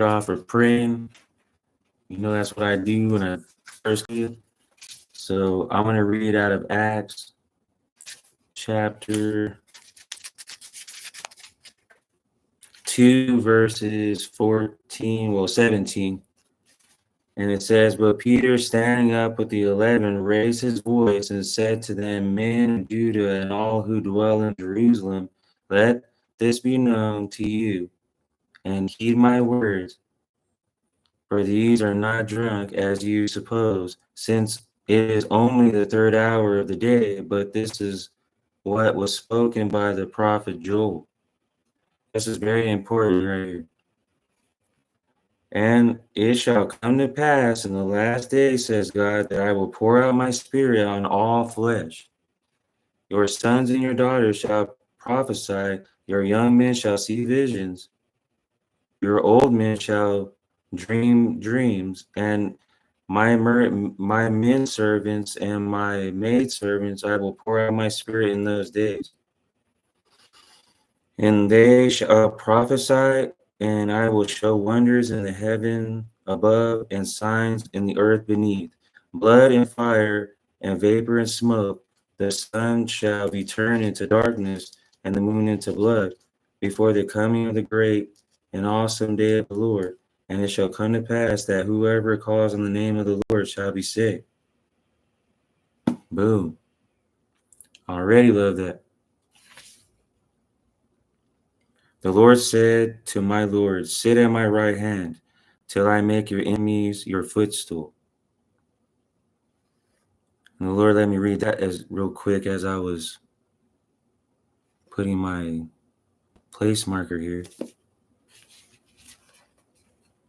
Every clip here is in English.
off with praying. You know, that's what I do when I first get. So I'm going to read out of Acts chapter 2, verses 17. And it says, "But Peter, standing up with the 11, raised his voice and said to them, 'Men of Judah and all who dwell in Jerusalem, let this be known to you, and heed my words. For these are not drunk, as you suppose, since it is only the third hour of the day, but this is what was spoken by the prophet Joel.'" This is very important right here. "And it shall come to pass in the last days, says God, that I will pour out my spirit on all flesh. Your sons and your daughters shall prophesy, your young men shall see visions, your old men shall dream dreams, and my men servants and my maid servants I will pour out my spirit in those days. And they shall prophesy, and I will show wonders in the heaven above and signs in the earth beneath, blood and fire and vapor and smoke. The sun shall be turned into darkness and the moon into blood before the coming of the great and awesome day of the Lord. And it shall come to pass that whoever calls on the name of the Lord shall be saved." Boom. Already love that. "The Lord said to my Lord, sit at my right hand till I make your enemies your footstool." And the Lord let me read that as real quick as I was putting my place marker here.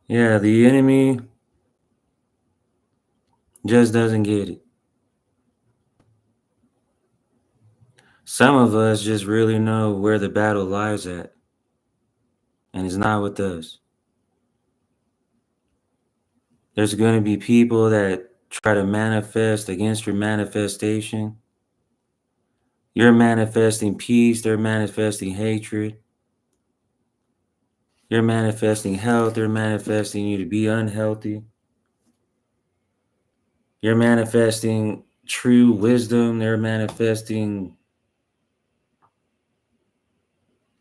Yeah, the enemy just doesn't get it. Some of us just really know where the battle lies at, and it's not with us. There's going to be people that try to manifest against your manifestation. You're manifesting peace, they're manifesting hatred. You're manifesting health, they're manifesting you to be unhealthy. You're manifesting true wisdom, they're manifesting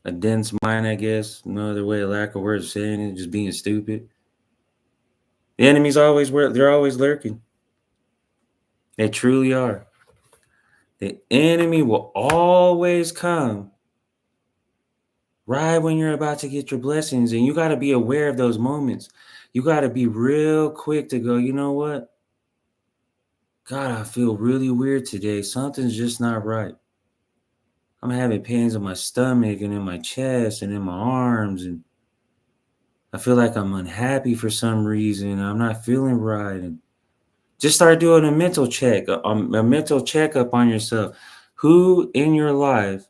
a dense mind, I guess. No other way, a lack of words of saying it, just being stupid. The enemy's always where they're always lurking. They truly are. The enemy will always come right when you're about to get your blessings, and you got to be aware of those moments. You got to be real quick to go, you know what? God, I feel really weird today. Something's just not right. I'm having pains in my stomach and in my chest and in my arms, and I feel like I'm unhappy for some reason. I'm not feeling right. And just start doing a mental mental checkup on yourself. Who in your life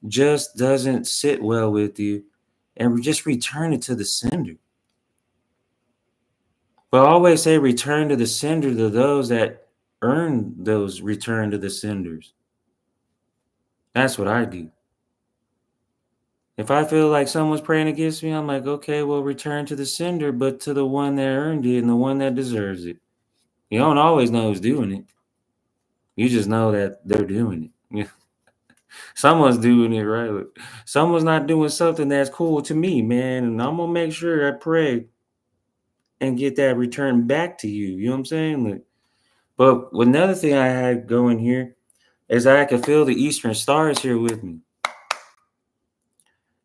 just doesn't sit well with you, and just return it to the sender. But I always say return to the sender to those that earn those return to the senders. That's what I do. If I feel like someone's praying against me, I'm like, okay, well, return to the sender, but to the one that earned it and the one that deserves it. You don't always know who's doing it. You just know that they're doing it. Yeah. Someone's doing it, right? Someone's not doing something that's cool to me, man. And I'm going to make sure I pray and get that return back to you. You know what I'm saying? Like, but another thing I had going here is I can feel the Eastern stars here with me.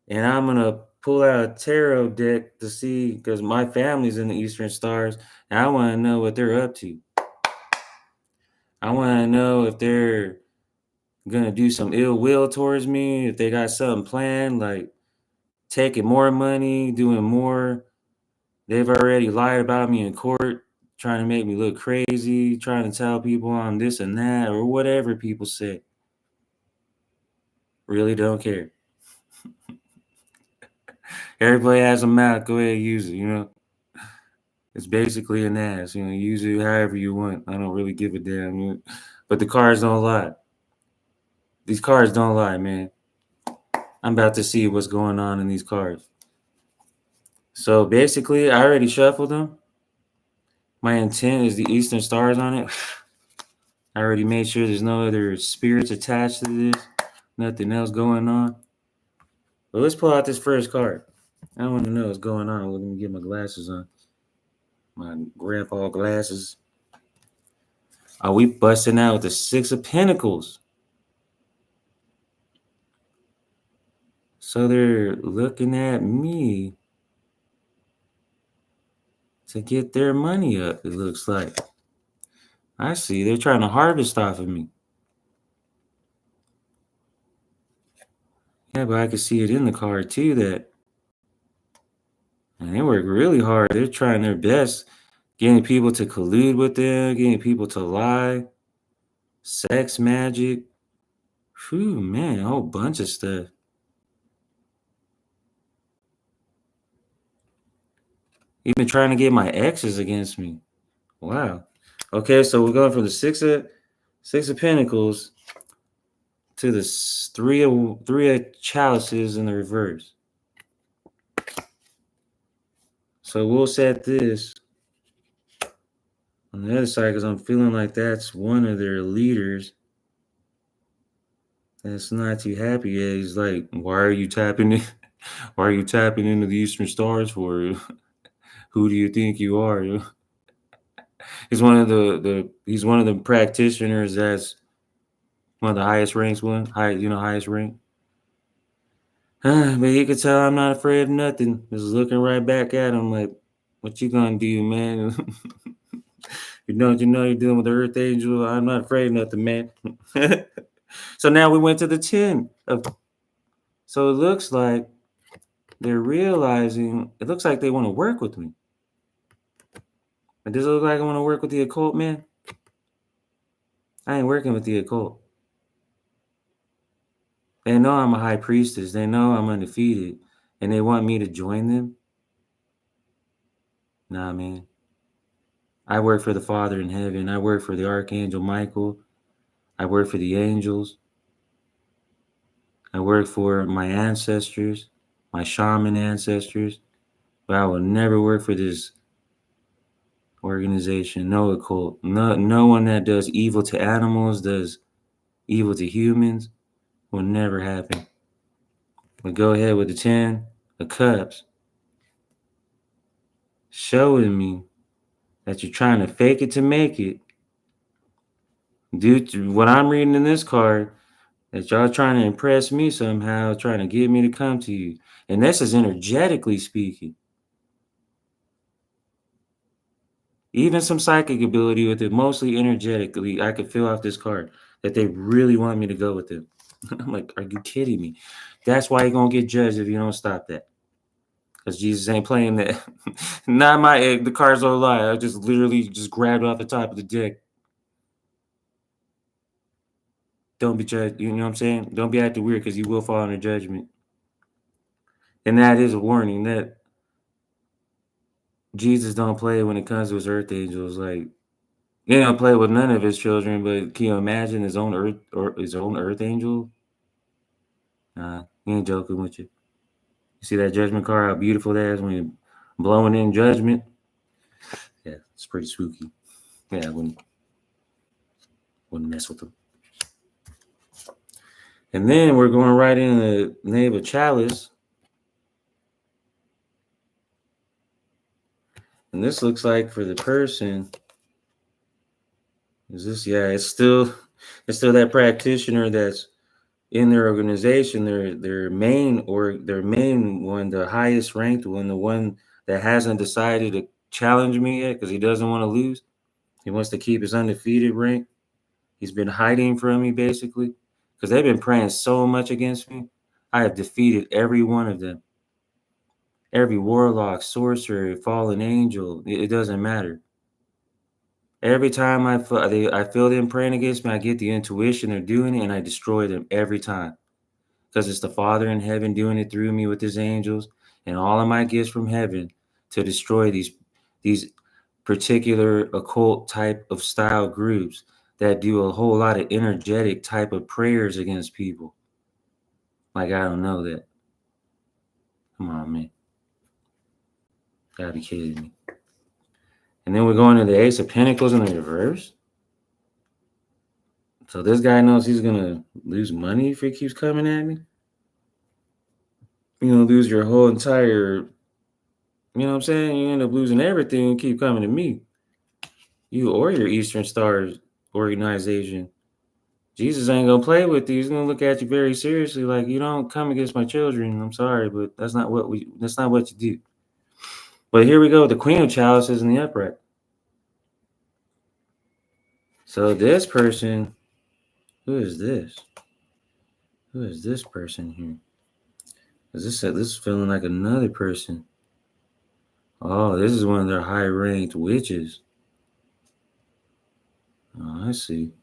And I'm going to pull out a tarot deck to see, because my family's in the Eastern stars, and I want to know what they're up to. I want to know if they're going to do some ill will towards me, if they got something planned, like taking more money, doing more. They've already lied about me in court, trying to make me look crazy, trying to tell people I'm this and that, or whatever people say. Really don't care. Everybody has a mouth. Go ahead and use it, you know. It's basically an ass. You know, use it however you want. I don't really give a damn. You know? But the cards don't lie. These cards don't lie, man. I'm about to see what's going on in these cards. So basically, I already shuffled them. My intent is the Eastern Stars on it. I already made sure there's no other spirits attached to this. Nothing else going on. But let's pull out this first card. I want to know what's going on. Let me get my glasses on. My grandpa glasses. Are we busting out with the Six of Pentacles? So they're looking at me to get their money up, it looks like. I see. They're trying to harvest off of me. Yeah, but I can see it in the card too that and they work really hard. They're trying their best, getting people to collude with them, getting people to lie, sex magic. Phew, man, a whole bunch of stuff. Even trying to get my exes against me. Wow. Okay, so we're going from the six of Pentacles to the three of chalices in the reverse. So we'll set this on the other side because I'm feeling like that's one of their leaders that's not too happy yet. He's like, why are you tapping in? Why are you tapping into the Eastern Stars for? Who do you think you are? He's one of he's one of the practitioners that's one of the highest ranks highest rank. But he could tell I'm not afraid of nothing. Just looking right back at him like, what you gonna do, man? You know you're dealing with the Earth Angel. I'm not afraid of nothing, man. So now we went to the 10 of. So it looks like they're realizing. It looks like they want to work with me. But does it look like I want to work with the occult, man? I ain't working with the occult. They know I'm a high priestess. They know I'm undefeated, and they want me to join them. Nah, man. I work for the Father in heaven. I work for the Archangel Michael. I work for the angels. I work for my ancestors, my shaman ancestors. But I will never work for this organization. No occult. No one that does evil to animals, does evil to humans. Will never happen. But go ahead with the 10 of Cups, showing me that you're trying to fake it to make it. Due to what I'm reading in this card, that y'all trying to impress me somehow, trying to get me to come to you. And this is energetically speaking. Even some psychic ability with it, mostly energetically, I could feel off this card that they really want me to go with them. I'm like, are you kidding me? That's why you're going to get judged if you don't stop that. Because Jesus ain't playing that. Not the cards don't lie. I just literally just grabbed off the top of the deck. Don't be judged. You know what I'm saying? Don't be acting weird because you will fall under judgment. And that is a warning that Jesus don't play when it comes to his earth angels. Like, he don't play with none of his children, but can you imagine his own earth angel? Nah, he ain't joking with you. You see that judgment card, how beautiful that is when you're blowing in judgment? Yeah, it's pretty spooky. Yeah, I wouldn't mess with them. And then we're going right into the Knave of Chalice. And this looks like for the person, it's still that practitioner that's in their organization, their main one, the highest ranked one, the one that hasn't decided to challenge me yet because he doesn't want to lose. He wants to keep his undefeated rank. He's been hiding from me basically because they've been praying so much against me. I have defeated every one of them. Every warlock, sorcerer, fallen angel, it doesn't matter. Every time I feel them praying against me, I get the intuition they're doing it and I destroy them every time. Because it's the Father in heaven doing it through me with his angels and all of my gifts from heaven to destroy these particular occult type of style groups that do a whole lot of energetic type of prayers against people. Like, I don't know that. Come on, man. Gotta be kidding me. And then we're going to the Ace of Pentacles in the reverse. So this guy knows he's gonna lose money if he keeps coming at me. You're gonna lose your whole entire, you know what I'm saying? You end up losing everything and keep coming to me. You or your Eastern Stars organization. Jesus ain't gonna play with you. He's gonna look at you very seriously, like you don't come against my children. I'm sorry, but that's not what you do. But here we go, the Queen of Chalices in the upright. So this person, who is this? Who is this person here? This is feeling like another person. Oh, this is one of their high-ranked witches. Oh, I see.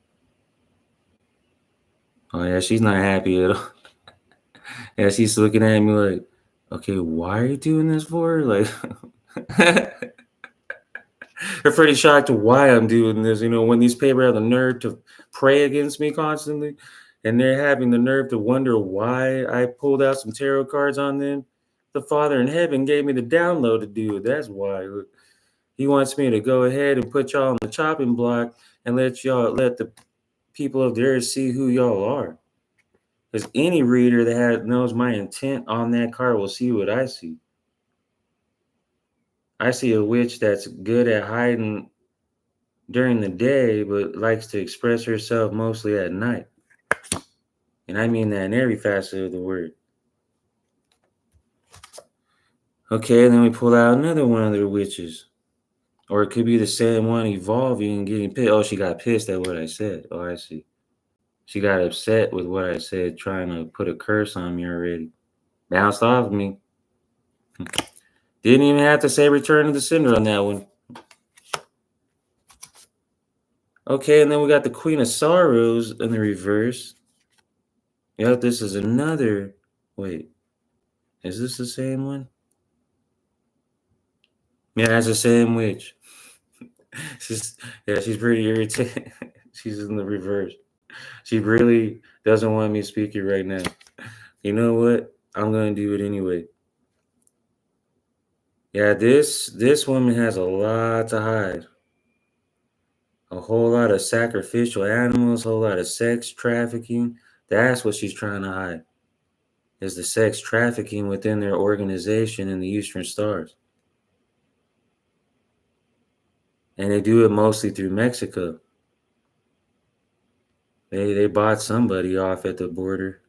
Oh yeah, she's not happy at all. Yeah, she's looking at me like, okay, why are you doing this for? Like, they're pretty shocked to why I'm doing this. You know, when these people have the nerve to pray against me constantly, and they're having the nerve to wonder why I pulled out some tarot cards on them. The Father in heaven gave me the download to do it. That's why. Look, he wants me to go ahead and put y'all on the chopping block and let the people of the earth see who y'all are. Because any reader that knows my intent on that card will see what I see. I see a witch that's good at hiding during the day, but likes to express herself mostly at night. And I mean that in every facet of the word. Okay, then we pull out another one of their witches. Or it could be the same one evolving and getting pissed. Oh, she got pissed at what I said. Oh, I see. She got upset with what I said, trying to put a curse on me already. Bounced off of me. Didn't even have to say return to the sender on that one. Okay, and then we got the Queen of Sorrows in the reverse. Yep, this is another. Wait, is this the same one? Yeah, that's the same witch. she's she's pretty irritated. She's in the reverse. She really doesn't want me speaking right now. You know what? I'm gonna do it anyway. Yeah, this woman has a lot to hide. A whole lot of sacrificial animals, a whole lot of sex trafficking. That's what she's trying to hide. Is the sex trafficking within their organization in the Eastern Stars. And they do it mostly through Mexico. They bought somebody off at the border.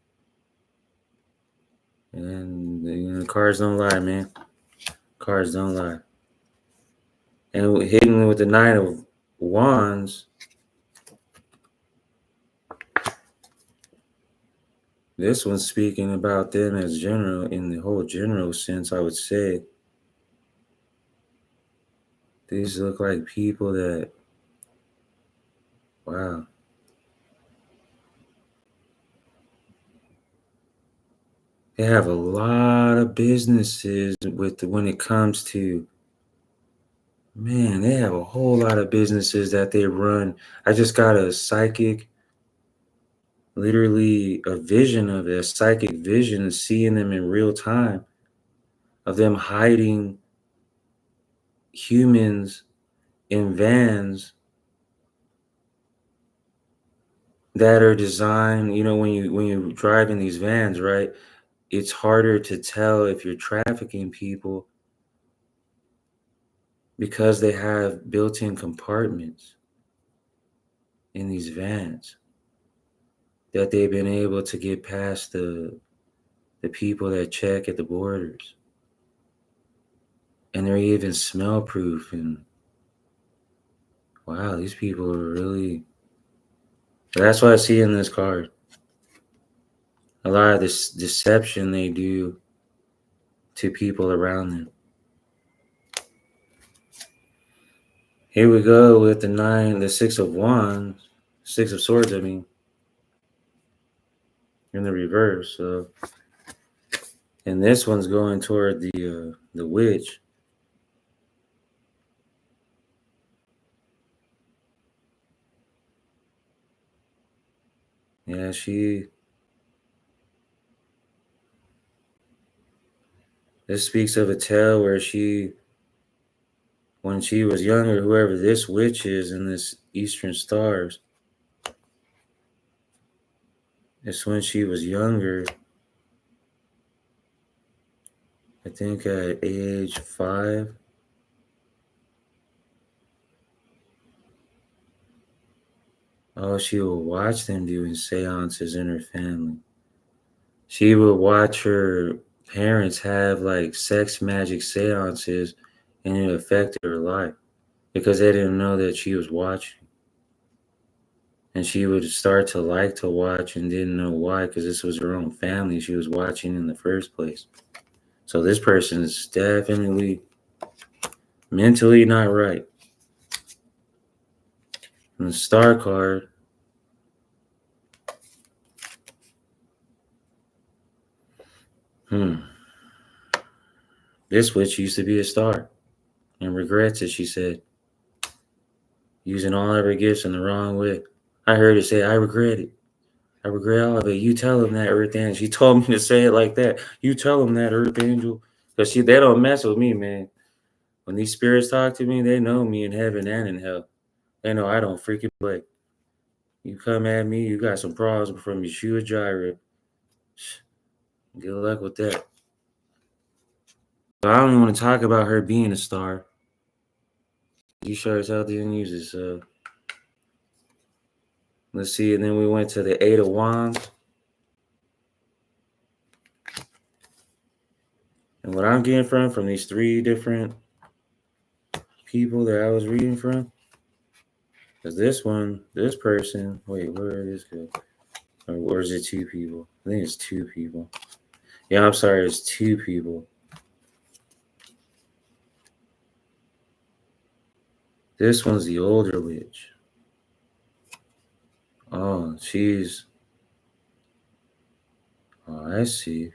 And you know, cards don't lie, man. Cards don't lie. And hitting with the Nine of Wands, this one's speaking about them as general, in the whole general sense, I would say. These look like people that, wow. They have a lot of businesses when it comes to, man, they have a whole lot of businesses that they run. I just got a psychic, literally a vision of it, a psychic vision, seeing them in real time, of them hiding humans in vans that are designed, you know, when you drive in these vans, right? It's harder to tell if you're trafficking people because they have built-in compartments in these vans that they've been able to get past the people that check at the borders. And they're even smell proof. And wow, these people are really, that's what I see in this card. A lot of this deception they do to people around them. Here we go with the Six of Wands, Six of Swords, I mean, in the reverse. So, and this one's going toward the witch. Yeah, this speaks of a tale where she when she was younger, whoever this witch is in this Eastern Stars, it's when she was younger, I think at age 5. Oh, she would watch them doing seances in her family. She would watch her parents have like sex magic seances, and it affected her life because they didn't know that she was watching. And she would start to like to watch and didn't know why because this was her own family she was watching in the first place. So this person is definitely mentally not right. And the star card, hmm. This witch used to be a star and regrets it, she said, using all of her gifts in the wrong way. I heard her say, I regret it. I regret all of it. You tell him that, Earth Angel. She told me to say it like that. You tell him that, Earth Angel. Because they don't mess with me, man. When these spirits talk to me, they know me in heaven and in hell. They know I don't freaking play. You come at me, you got some problems from Yeshua Jireh. Good luck with that. But I don't even want to talk about her being a star. You sure as hell didn't use it, so let's see. And then we went to the Eight of Wands. And what I'm getting from these 3 different people that I was reading from, because this person, wait, where is this go? Or is it 2 people? I think it's 2 people. Yeah, I'm sorry, it's 2 people. This one's the older witch. Oh, I see.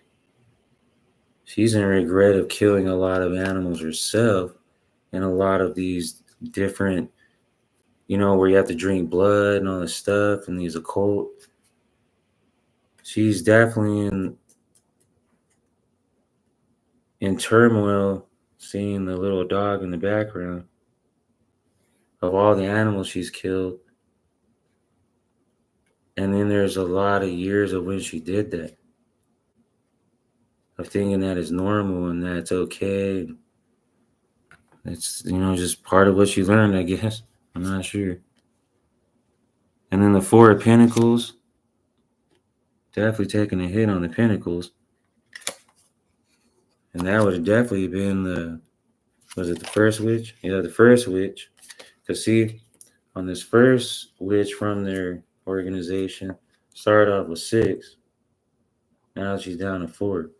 She's in regret of killing a lot of animals herself and a lot of these different, where you have to drink blood and all this stuff and these occult. She's definitely in turmoil seeing the little dog in the background of all the animals she's killed. And then there's a lot of years of when she did that, of thinking that is normal and that's okay. It's, just part of what you learned, I guess. I'm not sure. And then the 4 of Pentacles, definitely taking a hit on the Pentacles. And that would have definitely been was it the first witch? Yeah, the first witch. Because see, on this first witch from their organization, started off with 6. Now she's down to 4.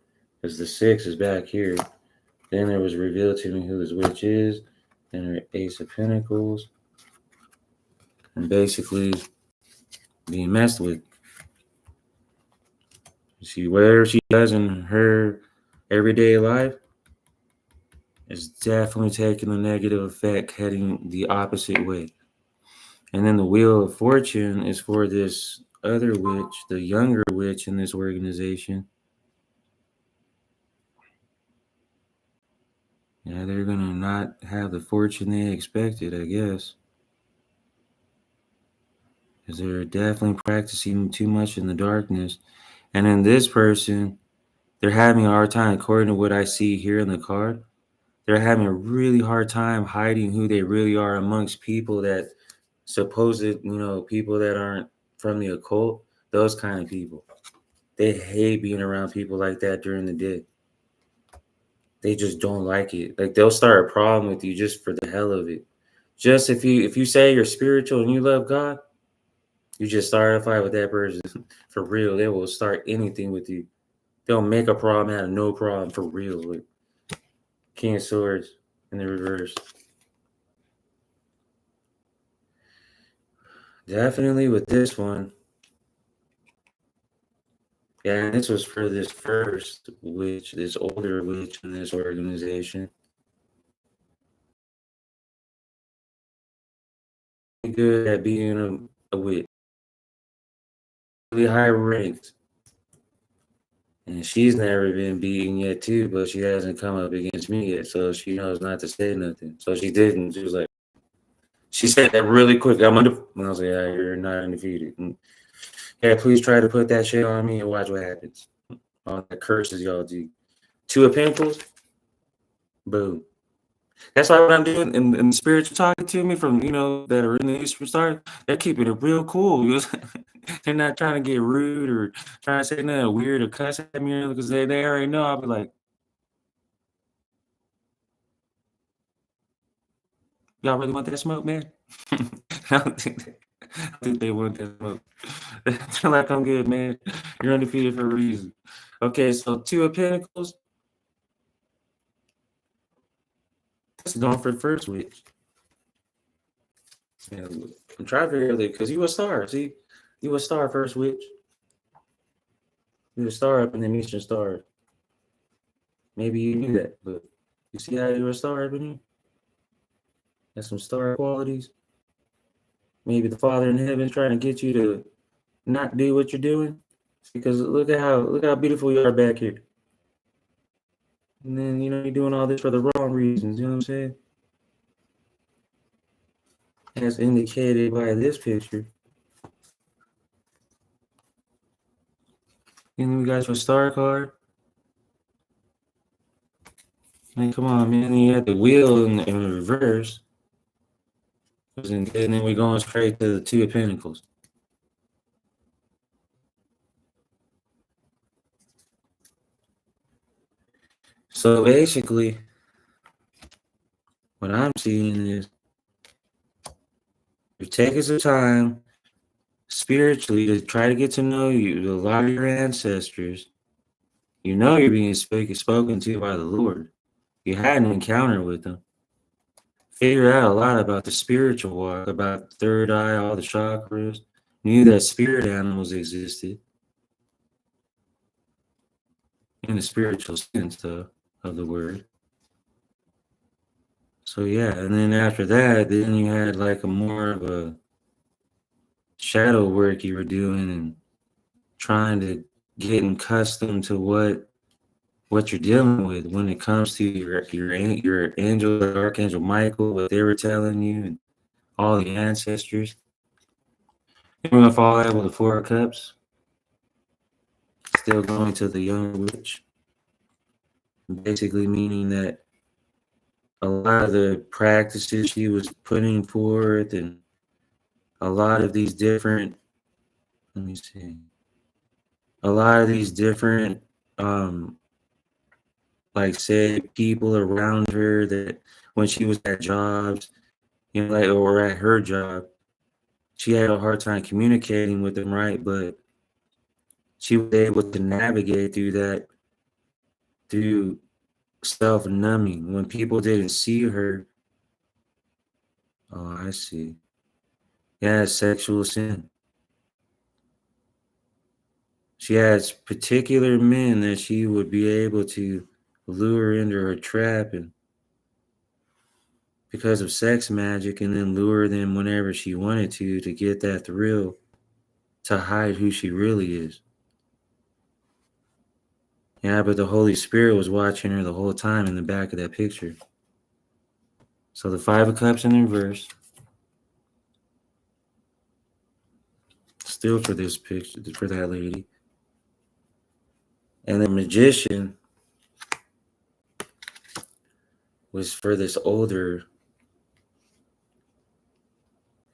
Because the 6 is back here. Then it was revealed to me who this witch is. And her Ace of Pentacles. And basically being messed with. See, whatever she does in her everyday life is definitely taking a negative effect, heading the opposite way. And then the Wheel of Fortune is for this other witch, the younger witch in this organization. Yeah, they're going to not have the fortune they expected, I guess. Because they're definitely practicing too much in the darkness. And then this person, they're having a hard time, according to what I see here in the card. They're having a really hard time hiding who they really are amongst people that supposed, people that aren't from the occult, those kind of people. They hate being around people like that during the day. They just don't like it. Like they'll start a problem with you just for the hell of it. Just if you say you're spiritual and you love God, you just start a fight with that person for real. They will start anything with you. They'll make a problem out of no problem for real. Like King of Swords in the reverse. Definitely with this one. Yeah, and this was for this first witch, this older witch in this organization. Good at being a witch. Really high ranked. And she's never been beaten yet too, but she hasn't come up against me yet, so she knows not to say nothing. So she didn't. She was like, she said that really quick. And I was like, yeah, you're not undefeated. And yeah, please try to put that shit on me and watch what happens. All the curses y'all do. Two of Pentacles, boom. That's why what I'm doing and spirits are talking to me from, that are in the Eastern Star, they're keeping it real cool. They're not trying to get rude or trying to say nothing weird or cuss at me because they already know. I'll be like, y'all really want that smoke, man? I don't think they want that smoke. I feel like I'm good, man. You're undefeated for a reason. Okay, so Two of Pentacles. That's going for the first witch. Yeah, I'm trying to figure out because you a star. See, you a star, first witch. You a star up in the Eastern Star. Maybe you knew that, but you see how you're a star up in here? That's some star qualities. Maybe the Father in heaven trying to get you to not do what you're doing. Because look how beautiful you are back here. And then you're doing all this for the wrong reasons, you know what I'm saying? As indicated by this picture. And then we got your star card. Man, come on, man. You had the wheel in reverse. And then we're going straight to the Two of Pentacles. So basically, what I'm seeing is you're taking some time spiritually to try to get to know you, a lot of your ancestors. You're being spoken to by the Lord. You had an encounter with them. Figured out a lot about the spiritual walk, about the third eye, all the chakras. Knew that spirit animals existed in the spiritual sense of the word. So yeah, and then after that, then you had like a more of a shadow work you were doing and trying to get accustomed to what you're dealing with when it comes to your angel, Archangel Michael, what they were telling you, and all the ancestors. We're gonna fall out with the Four of Cups. Still going to the young witch, basically meaning that a lot of the practices she was putting forth and a lot of these different, let me see, a lot of these different, like say people around her that when she was at jobs, or at her job, she had a hard time communicating with them, right? But she was able to navigate through that through self-numbing. When people didn't see her, oh, I see. Yeah, sexual sin. She has particular men that she would be able to lure into her trap and because of sex magic and then lure them whenever she wanted to get that thrill to hide who she really is. Yeah, but the Holy Spirit was watching her the whole time in the back of that picture. So the Five of Cups in reverse. Still for this picture, for that lady. And the Magician was for this older.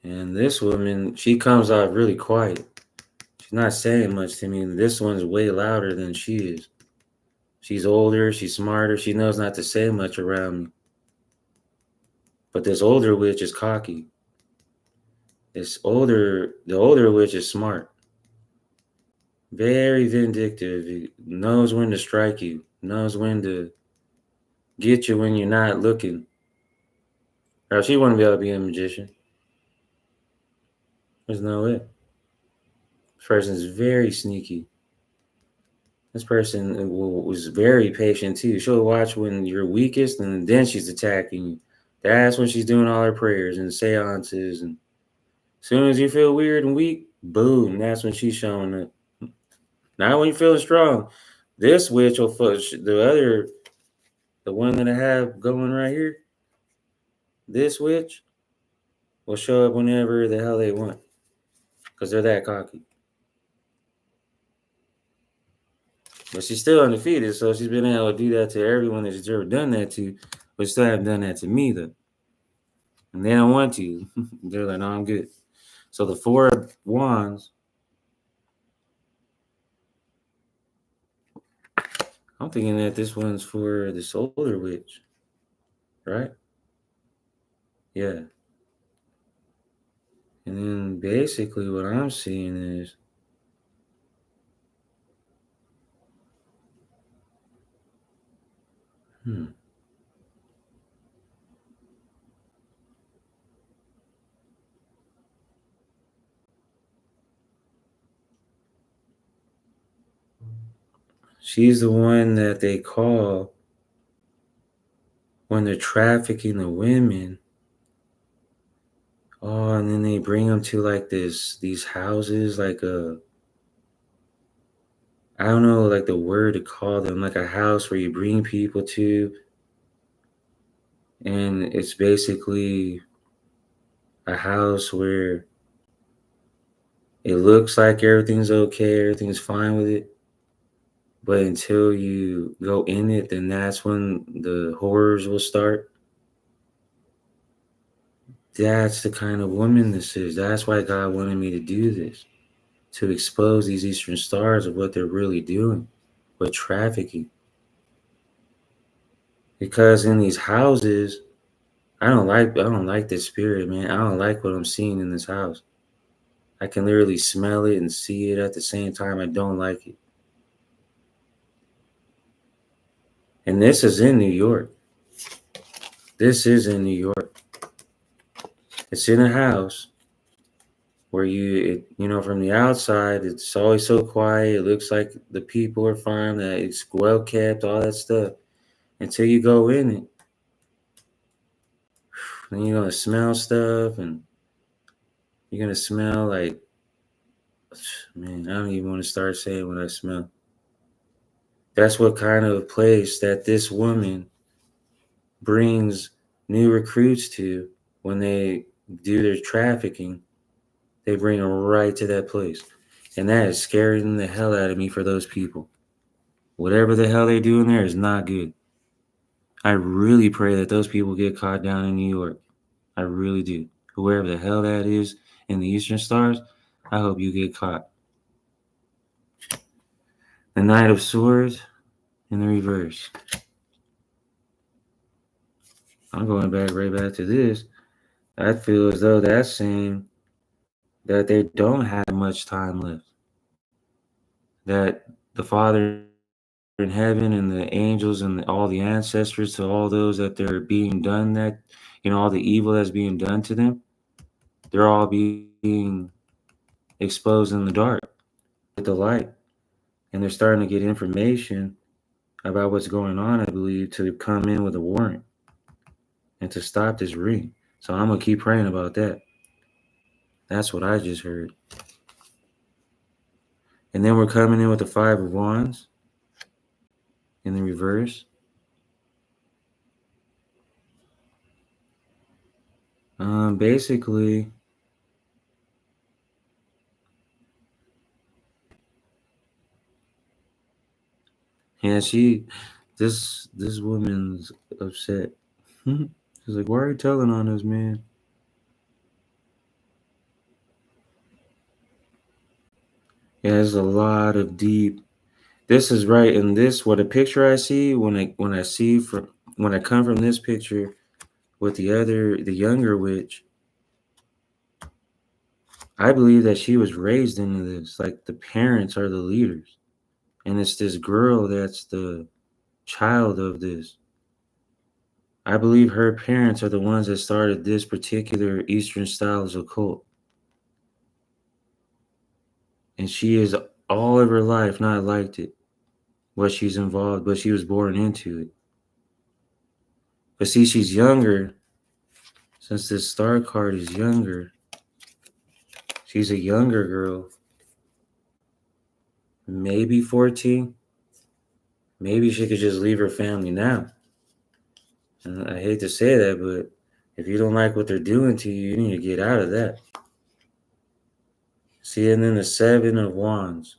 And this woman, she comes out really quiet. She's not saying much to me. This one's way louder than she is. She's older, she's smarter, she knows not to say much around me. But this older witch is cocky. The older witch is smart. Very vindictive. Knows when to strike you. Knows when to get you when you're not looking. Or she wouldn't be able to be a magician. There's no way. This person is very sneaky. This person was very patient too. She'll watch when you're weakest and then she's attacking you. That's when she's doing all her prayers and seances. And as soon as you feel weird and weak, boom, that's when she's showing up. Not when you're feeling strong. This witch will fuck the one that I have going right here. This witch will show up whenever the hell they want because they're that cocky. But she's still undefeated, so she's been able to do that to everyone that she's ever done that to, but still haven't done that to me though. And they don't want to. They're like, no, I'm good. So the Four of Wands, I'm thinking that this one's for the solar witch, right? Yeah. And then basically what I'm seeing is hmm, she's the one that they call when they're trafficking the women. Oh, and then they bring them to like these houses, like I don't know, like the word to call them, like a house where you bring people to, and it's basically a house where it looks like everything's okay, everything's fine with it, but until you go in it, then that's when the horrors will start. That's the kind of woman this is. That's why God wanted me to do this, to expose these Eastern stars of what they're really doing with trafficking. Because in these houses, I don't like this spirit, man. I don't like what I'm seeing in this house. I can literally smell it and see it at the same time. I don't like it. And this is in New York. This is in New York. It's in a house where from the outside, it's always so quiet. It looks like the people are fine, that it's well kept, all that stuff. Until you go in it, then you're gonna smell stuff, and you're gonna smell like, man, I don't even want to start saying what I smell. That's what kind of place that this woman brings new recruits to when they do their trafficking. They bring them right to that place. And that is scaring the hell out of me for those people. Whatever the hell they do in there is not good. I really pray that those people get caught down in New York. I really do. Whoever the hell that is in the Eastern Stars, I hope you get caught. The Knight of Swords in the reverse. I'm going right back to this. I feel as though that's saying that they don't have much time left. That the Father in heaven and the angels and all the ancestors, to all those that they're being done, that all the evil that's being done to them, they're all being exposed in the dark with the light, and they're starting to get information about what's going on, I believe, to come in with a warrant and to stop this ring. So I'm gonna keep praying about that. That's what I just heard. And then we're coming in with the Five of Wands in the reverse. Basically, yeah, this woman's upset. She's like, "Why are you telling on us, man?" Yeah, there's a lot of deep. This is right in this. What a picture I see when I come from this picture with the younger witch. I believe that she was raised into this. Like the parents are the leaders, and it's this girl that's the child of this. I believe her parents are the ones that started this particular Eastern styles of cult. And she is all of her life not liked it, what she's involved, but she was born into it. But see, she's younger. Since this star card is younger, she's a younger girl, maybe 14. maybe she could just leave her family now. And I hate to say that, but if you don't like what they're doing to you, you need to get out of that. See, and then the Seven of Wands.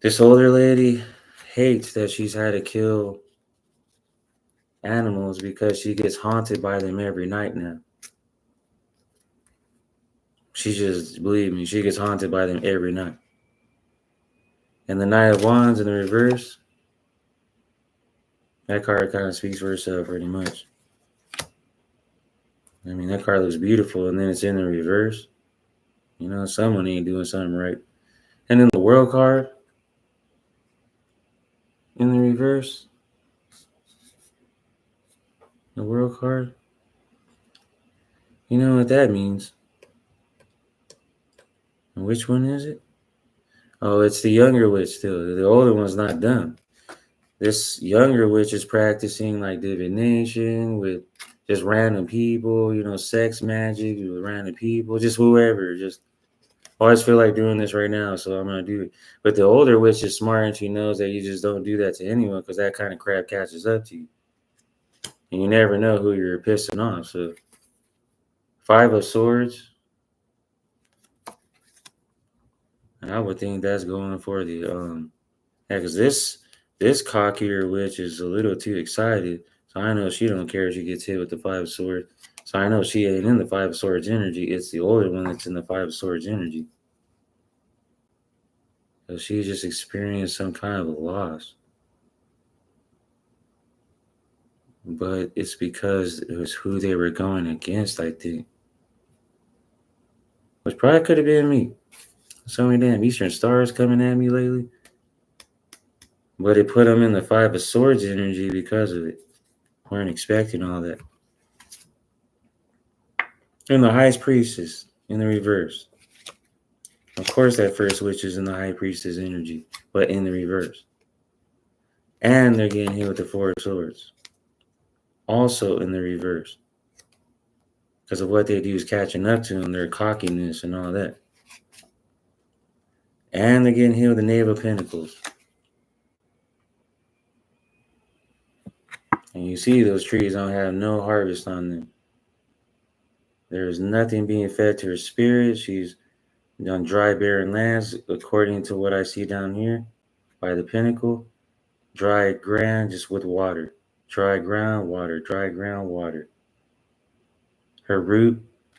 This older lady hates that she's had to kill animals because she gets haunted by them every night now. She just, believe me, she gets haunted by them every night. And the Knight of Wands in the reverse, that card kind of speaks for itself pretty much. I mean, that card looks beautiful, and then it's in the reverse. You know, someone ain't doing something right. And then the World card in the reverse. The World card. You know what that means. And which one is it? Oh, it's the younger witch still. The older one's not done. This younger witch is practicing like divination with just random people, you know, sex magic with random people, just whoever. Just I always feel like doing this right now, so I'm gonna do it. But the older witch is smart and she knows that you just don't do that to anyone because that kind of crap catches up to you. And you never know who you're pissing off. So Five of Swords. I would think that's going for the because this cockier witch is a little too excited. So I know she don't care if she gets hit with the Five of Swords. So I know she ain't in the Five of Swords energy. It's the older one that's in the Five of Swords energy. So she just experienced some kind of a loss. But it's because it was who they were going against, I think. Which probably could have been me. So many damn Eastern stars coming at me lately. But it put them in the Five of Swords energy because of it. Weren't expecting all that. And the High Priestess in the reverse. Of course, that first witch is in the High Priestess energy, but in the reverse. And they're getting hit with the Four of Swords. Also in the reverse. Because of what they do is catching up to them, their cockiness and all that. And they're getting hit with the Knave of Pentacles. And you see those trees don't have no harvest on them. There is nothing being fed to her spirit. She's on dry, barren lands, according to what I see down here by the pinnacle. Dry ground just with water. Dry ground, water. Dry ground, water. Her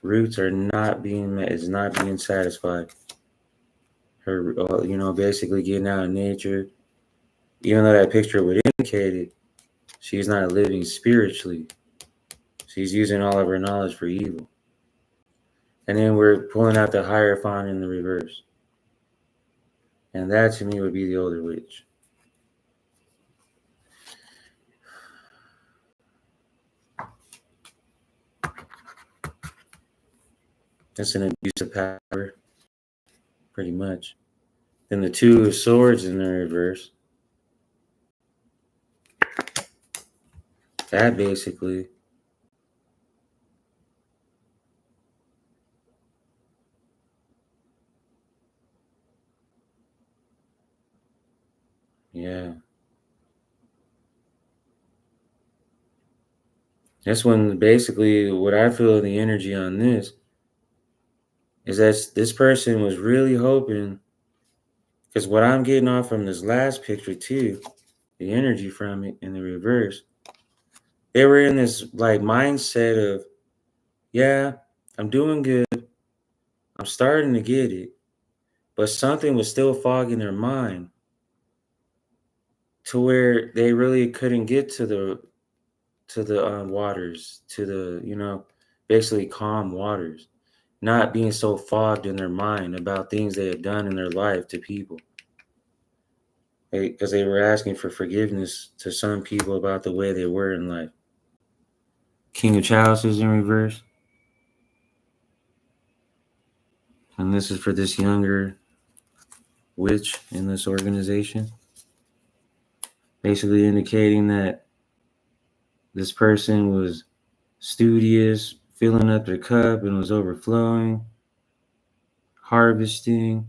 roots are not being met, is not being satisfied. Her, basically getting out of nature. Even though that picture would indicate it, she's not living spiritually. She's using all of her knowledge for evil. And then we're pulling out the Hierophant in the reverse. And that to me would be the older witch. That's an abuse of power, pretty much. Then the Two of Swords in the reverse. That basically yeah. That's when basically what I feel the energy on this is that this person was really hoping, because what I'm getting off from this last picture too, the energy from it in the reverse, they were in this like mindset of, yeah, I'm doing good. I'm starting to get it. But something was still fogging their mind to where they really couldn't get to the waters, to the, basically calm waters, not being so fogged in their mind about things they had done in their life to people. Because they were asking for forgiveness to some people about the way they were in life. King of Chalices in reverse. And this is for this younger witch in this organization. Basically indicating that this person was studious, filling up their cup and was overflowing, harvesting,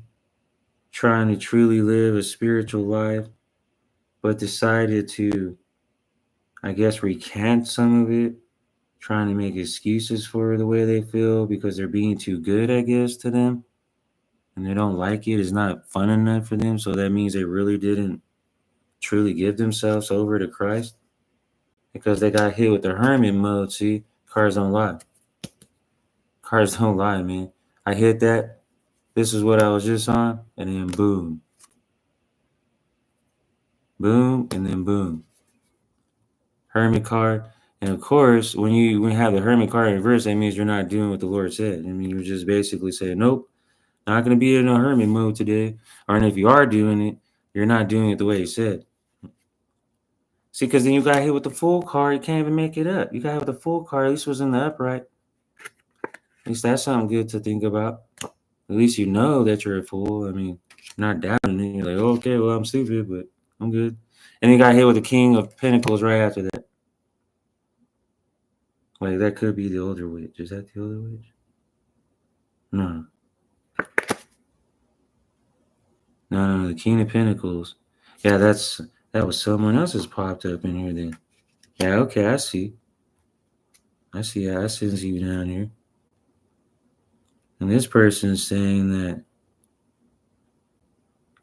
trying to truly live a spiritual life, but decided to, I guess, recant some of it, trying to make excuses for the way they feel because they're being too good, I guess, to them. And they don't like it. It's not fun enough for them. So that means they really didn't truly give themselves over to Christ because they got hit with the hermit mode. See, cars don't lie. Cars don't lie, man. I hit that. This is what I was just on. And then boom. Boom. And then boom. Hermit card. And of course, when you have the hermit card in reverse, that means you're not doing what the Lord said. I mean, you're just basically saying, nope, not going to be in a hermit mode today. Or and if you are doing it, you're not doing it the way He said. See, because then you got hit with the full card, you can't even make it up. You got hit with the full card, at least it was in the upright. At least that's something good to think about. At least you know that you're a fool. I mean, you're not doubting it. You're like, oh, okay, well, I'm stupid, but I'm good. And you got hit with the King of Pentacles right after that. Like, that could be the older witch. Is that the older witch? No. No, the King of Pentacles. Yeah, that was someone else that's popped up in here then. Yeah, okay, I see. Yeah, I see you down here. And this person is saying that,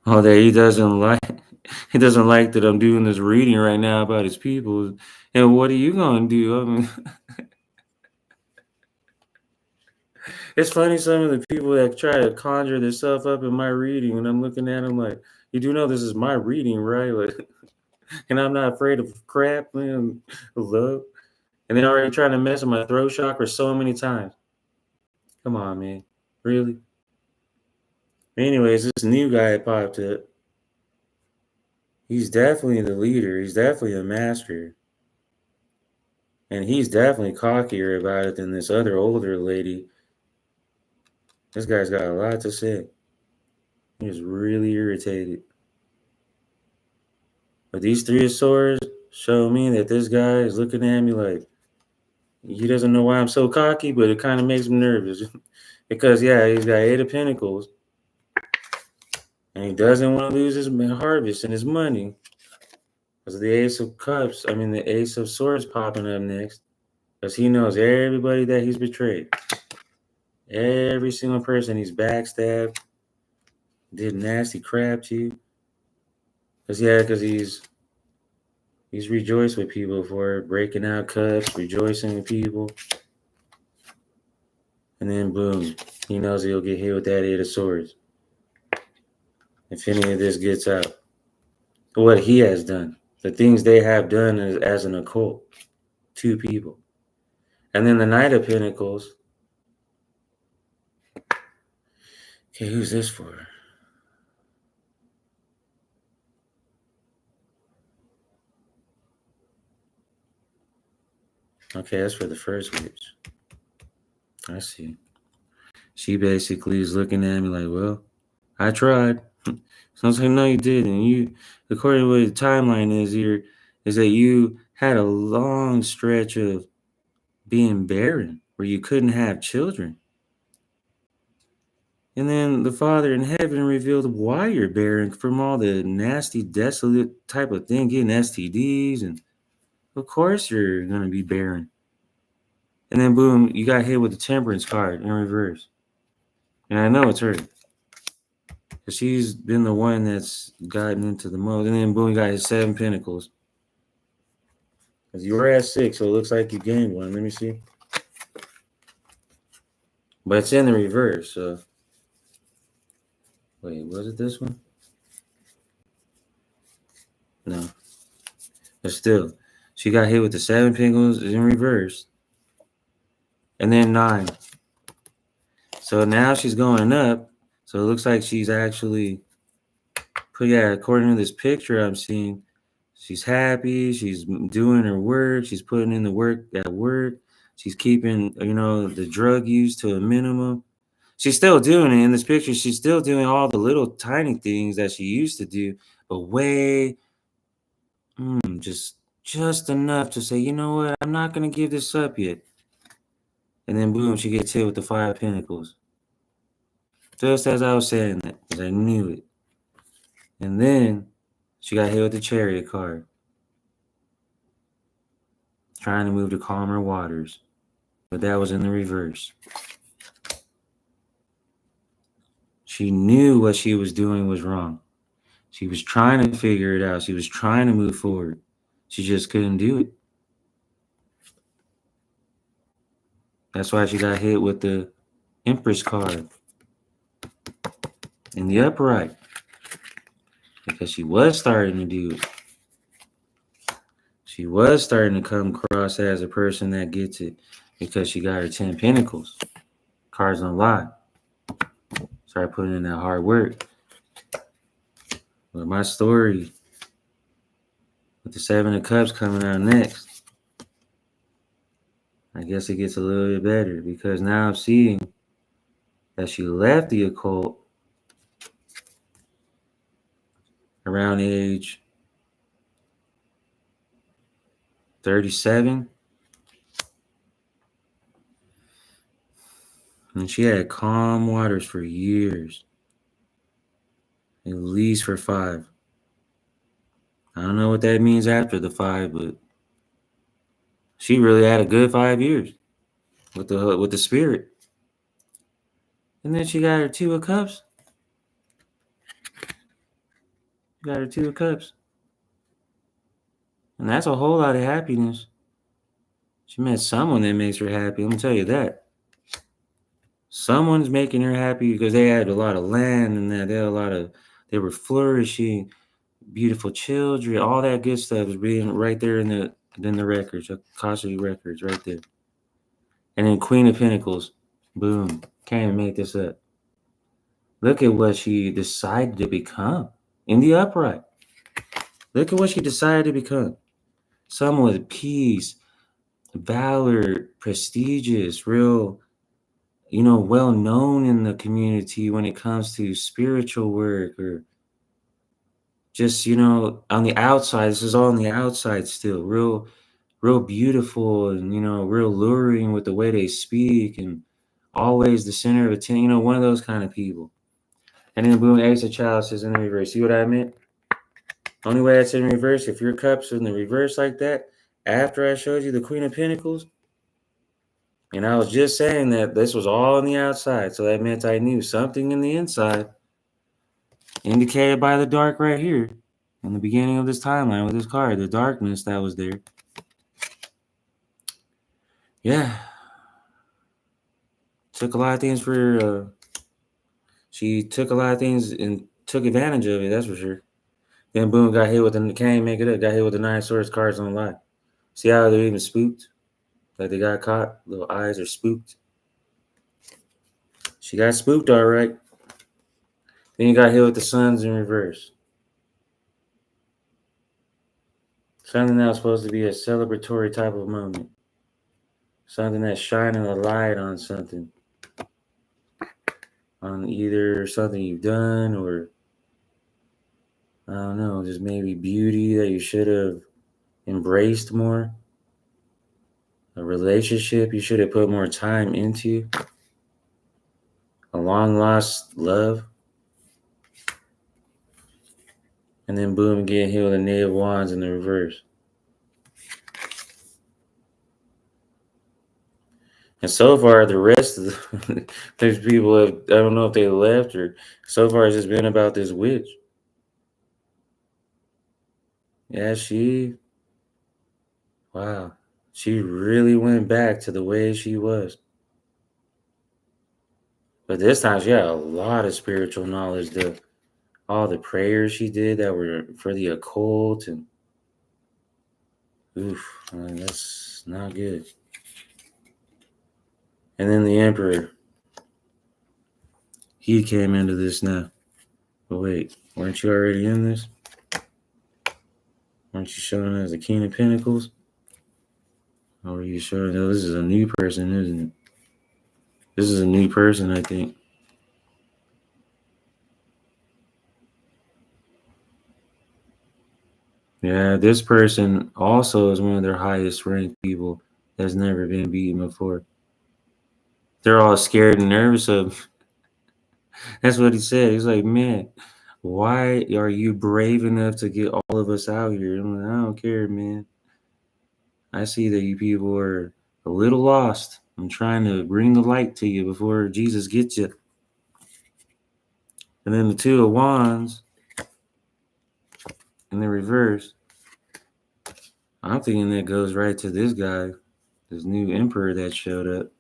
oh, that he doesn't like that I'm doing this reading right now about his people. And what are you gonna do? I mean, it's funny some of the people that try to conjure themselves up in my reading, and I'm looking at them like, you do know this is my reading, right? Like, and I'm not afraid of crap, man, love. And they're already trying to mess with my throat chakra so many times. Come on, man. Really? Anyways, this new guy popped up. He's definitely the leader. He's definitely a master. And he's definitely cockier about it than this other older lady. This guy's got a lot to say. He's really irritated. But these three of swords show me that this guy is looking at me like he doesn't know why I'm so cocky, but it kind of makes me nervous. Because, yeah, he's got 8 of Pentacles. And he doesn't want to lose his harvest and his money. Because the Ace of Cups, the Ace of Swords popping up next. Because he knows everybody that he's betrayed. Every single person he's backstabbed, did nasty crap to. Because he's rejoiced with people for breaking out cups, rejoicing with people. And then boom, he knows he'll get hit with that 8 of Swords. If any of this gets out. What he has done. The things they have done as an occult. 2 people. And then the Knight of Pentacles. Okay, who's this for? Okay, that's for the first witch. I see. She basically is looking at me like, well, I tried. So I was like, no, you didn't. You, according to what the timeline is here, is that you had a long stretch of being barren where you couldn't have children. And then the Father in heaven revealed why you're barren from all the nasty, desolate type of thing, getting STDs. And of course you're going to be barren. And then boom, you got hit with the Temperance card in reverse. And I know it's her. Because she's been the one that's gotten into the most. And then boom, you got his 7 Pentacles. Because you were at 6, so it looks like you gained 1. Let me see. But it's in the reverse, so. Wait, was it this one? No. But still, she got hit with the 7 Pentacles in reverse. And then 9. So now she's going up. So it looks like she's actually, according to this picture I'm seeing, she's happy. She's doing her work. She's putting in the work at work. She's keeping, the drug use to a minimum. She's still doing it in this picture. She's still doing all the little tiny things that she used to do, but way, just enough to say, you know what, I'm not going to give this up yet. And then boom, she gets hit with the 5 Pentacles. Just as I was saying that, because I knew it. And then she got hit with the chariot card, trying to move to calmer waters. But that was in the reverse. She knew what she was doing was wrong. She was trying to figure it out. She was trying to move forward. She just couldn't do it. That's why she got hit with the Empress card in the upright. Because she was starting to do it. She was starting to come across as a person that gets it because she got her 10 Pentacles. Cards don't lie. Start putting in that hard work. But my story with the 7 of Cups coming out next, I guess it gets a little bit better because now I'm seeing that she left the occult around age 37. And she had calm waters for years. At least for 5. I don't know what that means after the 5, but she really had a good 5 years with the spirit. And then she got her 2 of Cups. She got her 2 of Cups. And that's a whole lot of happiness. She met someone that makes her happy. I'm gonna tell you that. Someone's making her happy because they had a lot of land and that they were flourishing, beautiful children, all that good stuff was being right there in the records, Akashic records right there. And then Queen of Pentacles, boom, can't even make this up. Look at what she decided to become in the upright. Look at what she decided to become. Someone with peace, valor, prestigious, real, well known in the community when it comes to spiritual work or just, on the outside. This is all on the outside still. Real beautiful and, real luring with the way they speak and always the center of attention, one of those kind of people. And then boom, Ace of Chalices in the reverse. See what I meant? Only way that's in reverse, if your cups are in the reverse like that, after I showed you the Queen of Pentacles, and I was just saying that this was all on the outside, so that meant I knew something in the inside, indicated by the dark right here, in the beginning of this timeline with this card, the darkness that was there. Yeah. Took a lot of things she took a lot of things and took advantage of it, that's for sure. Then boom, got hit with can't even make it up, got hit with the 9 Swords cards on line. See how they're even spooked? Like they got caught, little eyes are spooked. She got spooked, all right. Then you got hit with the Suns in reverse. Something that was supposed to be a celebratory type of moment. Something that's shining a light on something. On either something you've done or, I don't know, just maybe beauty that you should have embraced more. A relationship you should have put more time into. A long lost love. And then boom, getting hit with a Knave of Wands in the reverse. And so far, the rest of there's people I don't know if they left or so far it's just been about this witch. Yeah, wow. She really went back to the way she was. But this time she had a lot of spiritual knowledge. All the prayers she did that were for the occult and that's not good. And then the Emperor. He came into this now. But wait, weren't you already in this? Weren't you showing as the King of Pentacles? Or are you showing this is a new person, isn't it? This is a new person, I think. Yeah, this person also is one of their highest ranked people that's never been beaten before. They're all scared and nervous of. That's what he said. He's like, man, Why are you brave enough to get all of us out here? I'm like, I don't care, man. I see that you people are a little lost. I'm trying to bring the light to you before Jesus gets you. And then the Two of Wands in the reverse. I'm thinking that goes right to this guy, this new emperor that showed up.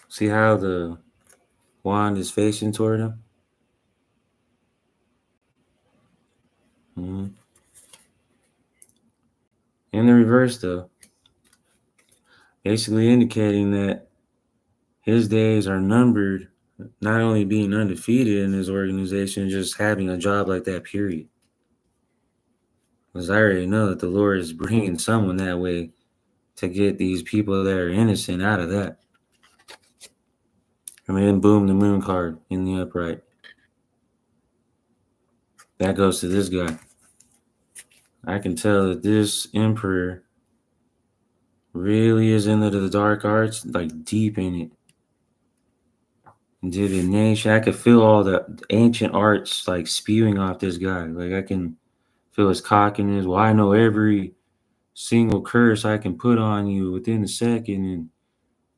See how the wand is facing toward him? Mm-hmm. In the reverse, though, basically indicating that his days are numbered, not only being undefeated in his organization, just having a job like that, period. Because I already know that the Lord is bringing someone that way to get these people that are innocent out of that. And then boom, the moon card in the upright. That goes to this guy. I can tell that this emperor really is into the dark arts, like deep in it. Divination. I could feel all the ancient arts like spewing off this guy. Like I can feel his cockiness. Well, I know every single curse I can put on you within a second,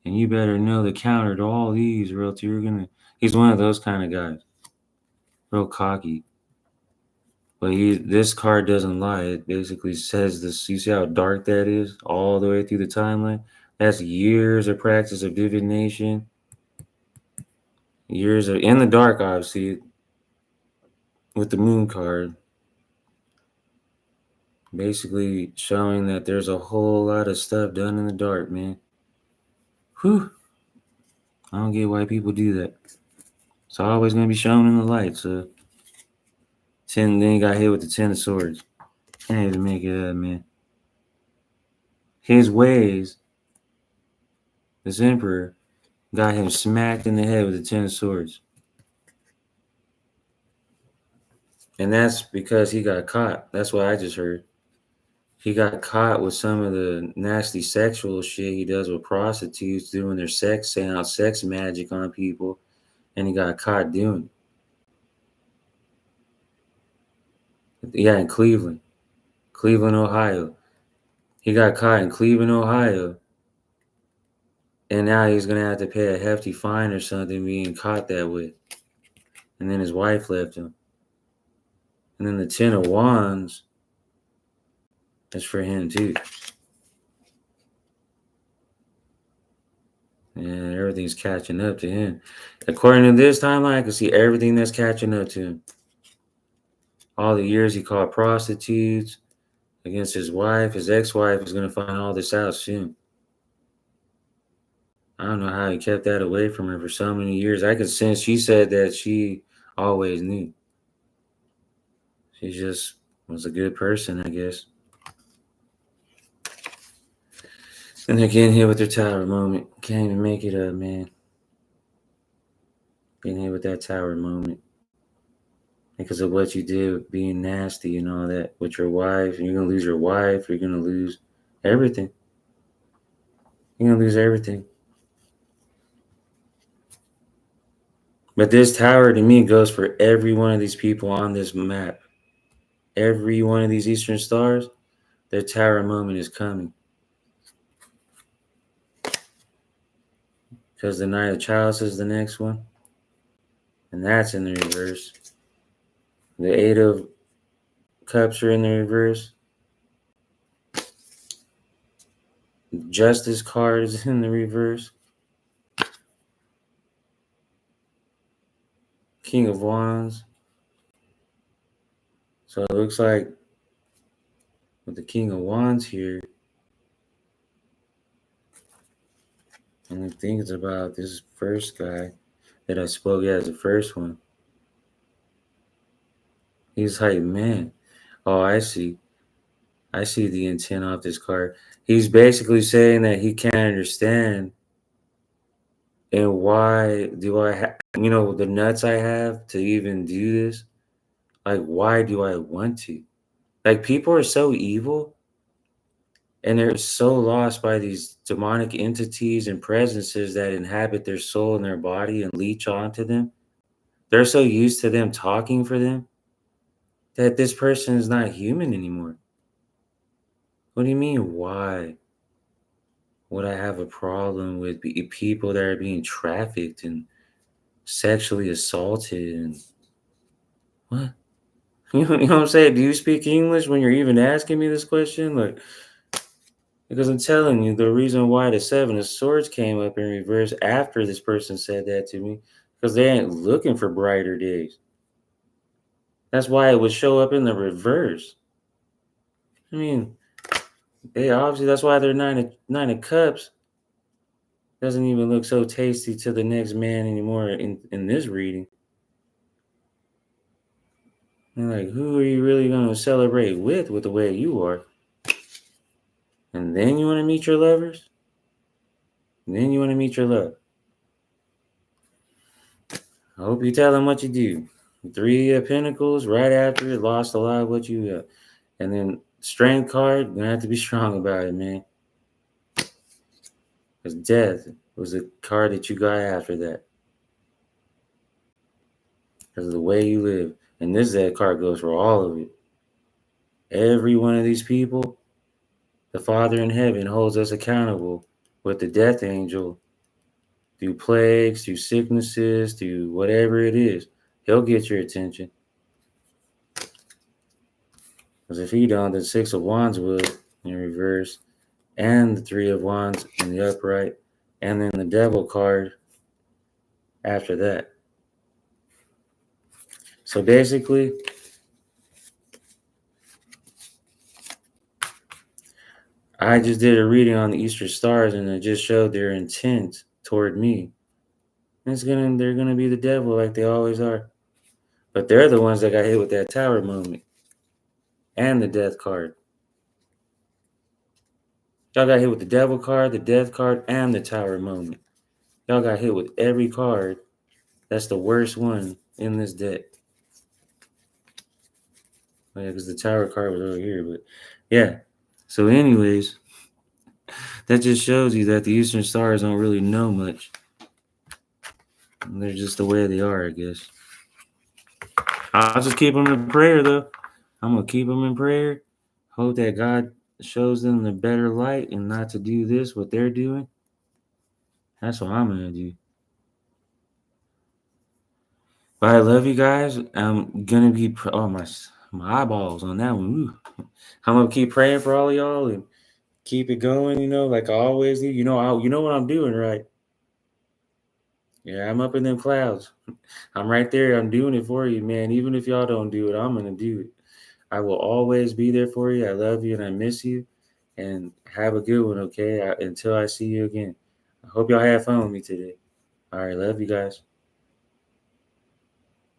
and you better know the counter to all these, or else you're gonna. He's one of those kind of guys, real cocky. But this card doesn't lie. It basically says this. You see how dark that is, all the way through the timeline. That's years of practice of divination, years of in the dark, obviously, with the moon card. Basically showing that there's a whole lot of stuff done in the dark, man. Whew. I don't get why people do that. It's always gonna be shown in the light. So then he got hit with the 10 of swords. Can't even make it up, man. His ways, this emperor, got him smacked in the head with the 10 of swords. And that's because he got caught. That's what I just heard. He got caught with some of the nasty sexual shit he does with prostitutes, doing their sex seance, sex magic on people, and he got caught doing it. Yeah, in Cleveland, Ohio. He got caught in Cleveland, Ohio, and now he's gonna have to pay a hefty fine or something being caught that way. And then his wife left him. And then the 10 of Wands is for him too. And everything's catching up to him. According to this timeline, I can see everything that's catching up to him. All the years he caught prostitutes against his wife, his ex-wife is going to find all this out soon. I don't know how he kept that away from her for so many years. I could sense she said that she always knew. She just was a good person, I guess. And they're getting hit with their tower moment. Can't even make it up, man. Getting hit with that tower moment. Because of what you did, being nasty and all that with your wife. And you're going to lose your wife. You're going to lose everything. You're going to lose everything. But this tower, to me, goes for every one of these people on this map. Every one of these Eastern stars, their tower moment is coming. Because the Knight of Chalice is the next one. And that's in the reverse. The Eight of Cups are in the reverse. The Justice card is in the reverse. King of Wands. So it looks like with the King of Wands here, and I think it's about this first guy that I spoke as the first one. He's like, man, oh, I see. I see the intent off this card. He's basically saying that he can't understand. And why do I have, the nuts I have to even do this? Like, why do I want to? Like, people are so evil. And they're so lost by these demonic entities and presences that inhabit their soul and their body and leech onto them. They're so used to them talking for them that this person is not human anymore. What do you mean, why would I have a problem with people that are being trafficked and sexually assaulted? And what? You know what I'm saying? Do you speak English when you're even asking me this question? Like, because I'm telling you, the reason why the Seven of Swords came up in reverse after this person said that to me, because they ain't looking for brighter days. That's why it would show up in the reverse. I mean, they obviously, that's why they're nine of cups doesn't even look so tasty to the next man anymore in this reading. And like, who are you really going to celebrate with the way you are? And then you want to meet your lovers? And then you want to meet your love. I hope you tell them what you do. Three of Pentacles right after it, lost a lot of what you got. And then Strength card, you're going to have to be strong about it, man. Because Death was a card that you got after that. Because of the way you live. And this Death card goes for all of it. Every one of these people, the Father in heaven holds us accountable with the Death Angel through plagues, through sicknesses, through whatever it is. He'll get your attention. Because if he don't, the Six of Wands would in reverse, and the Three of Wands in the upright, and then the Devil card after that. So basically, I just did a reading on the Eastern stars, and it just showed their intent toward me. And they're gonna be the devil like they always are. But they're the ones that got hit with that Tower moment and the Death card. Y'all got hit with the Devil card, the Death card, and the Tower moment. Y'all got hit with every card. That's the worst one in this deck. Yeah, because the Tower card was over here. But yeah. So anyways, that just shows you that the Eastern stars don't really know much. They're just the way they are, I guess. I'll just keep them in prayer, though. I'm going to keep them in prayer. Hope that God shows them the better light and not to do this, what they're doing. That's what I'm going to do. But I love you guys. I'm going to be, my eyeballs on that one. Ooh. I'm going to keep praying for all of y'all and keep it going, like I always do. You know what I'm doing, right? Yeah, I'm up in them clouds. I'm right there. I'm doing it for you, man. Even if y'all don't do it, I'm going to do it. I will always be there for you. I love you and I miss you. And have a good one, okay? Until I see you again. I hope y'all had fun with me today. All right, love you guys.